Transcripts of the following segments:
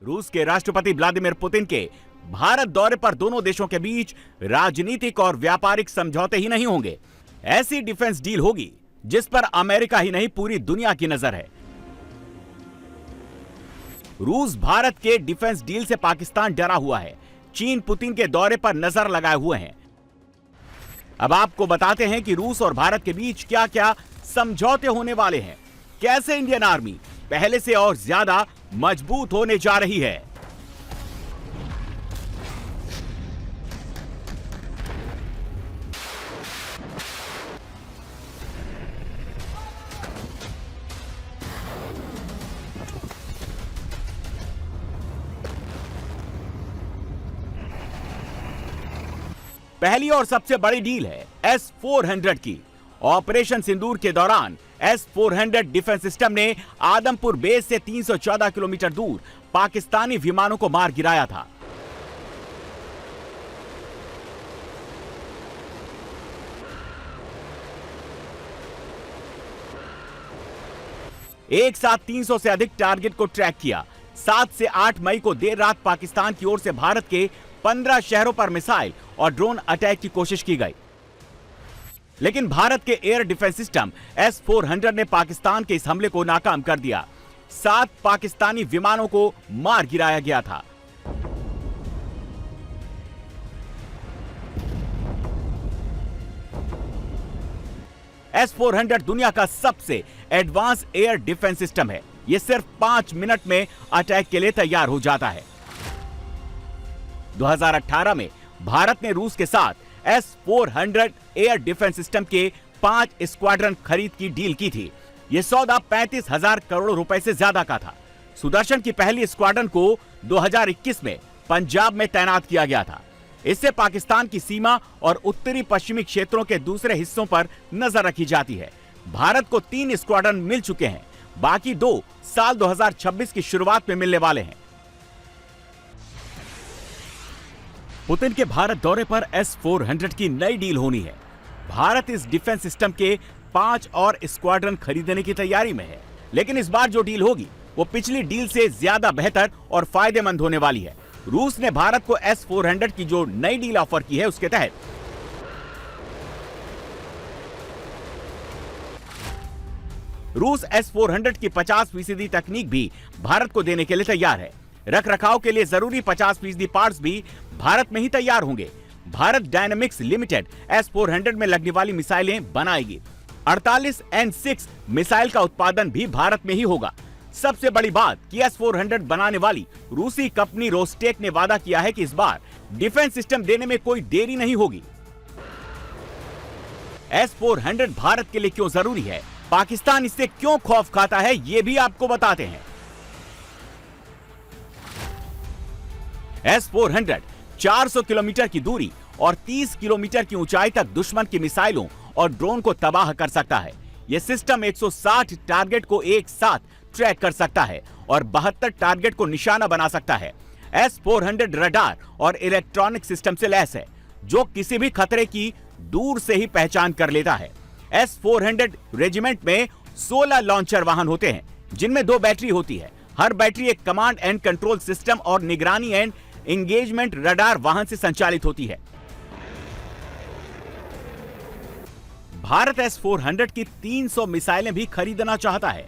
रूस के राष्ट्रपति व्लादिमीर पुतिन के भारत दौरे पर दोनों देशों के बीच राजनीतिक और व्यापारिक समझौते ही नहीं होंगे। ऐसी डिफेंस डील होगी जिस पर अमेरिका ही नहीं पूरी दुनिया की नजर है। रूस भारत के डिफेंस डील से पाकिस्तान डरा हुआ है। चीन पुतिन के दौरे पर नजर लगाए हुए हैं। अब आपको बताते हैं कि रूस और भारत के बीच क्या क्या समझौते होने वाले हैं, कैसे इंडियन आर्मी पहले से और ज्यादा मजबूत होने जा रही है। पहली और सबसे बड़ी डील है S-400 की। ऑपरेशन सिंदूर के दौरान S-400 डिफेंस सिस्टम ने आदमपुर बेस से 314 किलोमीटर दूर पाकिस्तानी विमानों को मार गिराया था। एक साथ 300 से अधिक टारगेट को ट्रैक किया। 7 से 8 मई को देर रात पाकिस्तान की ओर से भारत के 15 शहरों पर मिसाइल और ड्रोन अटैक की कोशिश की गई, लेकिन भारत के एयर डिफेंस सिस्टम S-400 ने पाकिस्तान के इस हमले को नाकाम कर दिया। 7 पाकिस्तानी विमानों को मार गिराया गया था। S-400 दुनिया का सबसे एडवांस एयर डिफेंस सिस्टम है। यह सिर्फ 5 मिनट में अटैक के लिए तैयार हो जाता है। 2018 में भारत ने रूस के साथ S-400 एयर डिफेंस सिस्टम के 5 स्क्वाड्रन खरीद की डील की थी। यह सौदा 35,000 करोड़ रुपए से ज्यादा का था। सुदर्शन की पहली स्क्वाड्रन को 2021 में पंजाब में तैनात किया गया था। इससे पाकिस्तान की सीमा और उत्तरी पश्चिमी क्षेत्रों के दूसरे हिस्सों पर नजर रखी जाती है। भारत को 3 स्क्वाड्रन मिल चुके हैं, बाकी 2 साल 2026 की शुरुआत में मिलने वाले हैं। पुतिन के भारत दौरे पर S-400 की नई डील होनी है। भारत इस डिफेंस सिस्टम के 5 और स्क्वाड्रन खरीदने की तैयारी में है, लेकिन इस बार जो डील होगी वो पिछली डील से ज्यादा बेहतर और फायदेमंद होने वाली है। रूस ने भारत को S-400 की जो नई डील ऑफर की है, उसके तहत रूस S-400 की 50% तकनीक भी भारत को देने के लिए तैयार है। रख रखाव के लिए जरूरी 50% पार्ट्स भी भारत में ही तैयार होंगे। भारत डायनामिक्स लिमिटेड S-400 में लगने वाली मिसाइलें बनाएगी। 48 N6 मिसाइल का उत्पादन भी भारत में ही होगा। सबसे बड़ी बात कि S-400 बनाने वाली रूसी कंपनी रोस्टेक ने वादा किया है कि इस बार डिफेंस सिस्टम देने में कोई देरी नहीं होगी। S-400 भारत के लिए क्यों जरूरी है, पाकिस्तान इससे क्यों खौफ खाता है, ये भी आपको बताते हैं। S-400 400 किलोमीटर की दूरी और 30 किलोमीटर की ऊंचाई तक दुश्मन की मिसाइलों और ड्रोन को तबाह कर सकता है। यह सिस्टम 160 टारगेट को एक साथ ट्रैक कर सकता है और 72 टारगेट को निशाना बना सकता है। S-400 रडार और इलेक्ट्रॉनिक सिस्टम से लैस है, जो किसी भी खतरे की दूर से ही पहचान कर लेता है। S-400 रेजिमेंट में 16 लॉन्चर वाहन होते हैं, जिनमें 2 बैटरी होती है। हर बैटरी एक कमांड एंड कंट्रोल सिस्टम और निगरानी एंड एंगेजमेंट रडार वाहन से संचालित होती है। भारत S-400 की 300 मिसाइलें भी खरीदना चाहता है।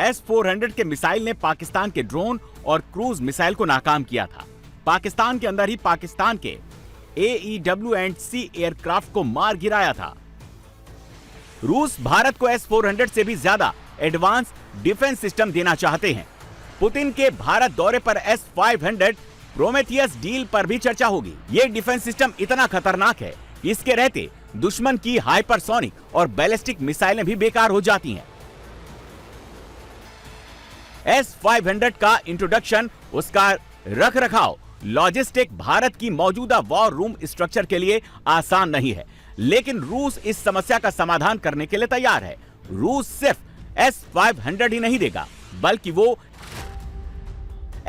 S-400 के मिसाइल ने पाकिस्तान के ड्रोन और क्रूज मिसाइल को नाकाम किया था। पाकिस्तान के अंदर ही पाकिस्तान के AEW&C एयरक्राफ्ट को मार गिराया था। रूस भारत को S-400 से भी ज्यादा एडवांस डिफेंस सिस्टम देना चाहते हैं। पुतिन के भारत दौरे पर S-500 प्रोमेथियस डील पर भी चर्चा होगी। ये डिफेंस सिस्टम इतना खतरनाक है कि इसके रहते दुश्मन की हाइपरसोनिक और बैलिस्टिक मिसाइलें भी बेकार हो जाती हैं। S-500 का इंट्रोडक्शन, उसका रख रखाव, लॉजिस्टिक भारत की मौजूदा वॉर रूम स्ट्रक्चर के लिए आसान नहीं है, लेकिन रूस इस समस्या का समाधान करने के लिए तैयार है। रूस सिर्फ S-500 ही नहीं देगा, बल्कि वो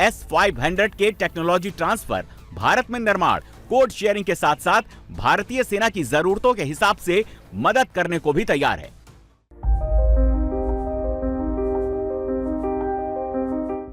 S-500 के टेक्नोलॉजी ट्रांसफर, भारत में निर्माण, कोड शेयरिंग के साथ साथ भारतीय सेना की जरूरतों के हिसाब से मदद करने को भी तैयार है।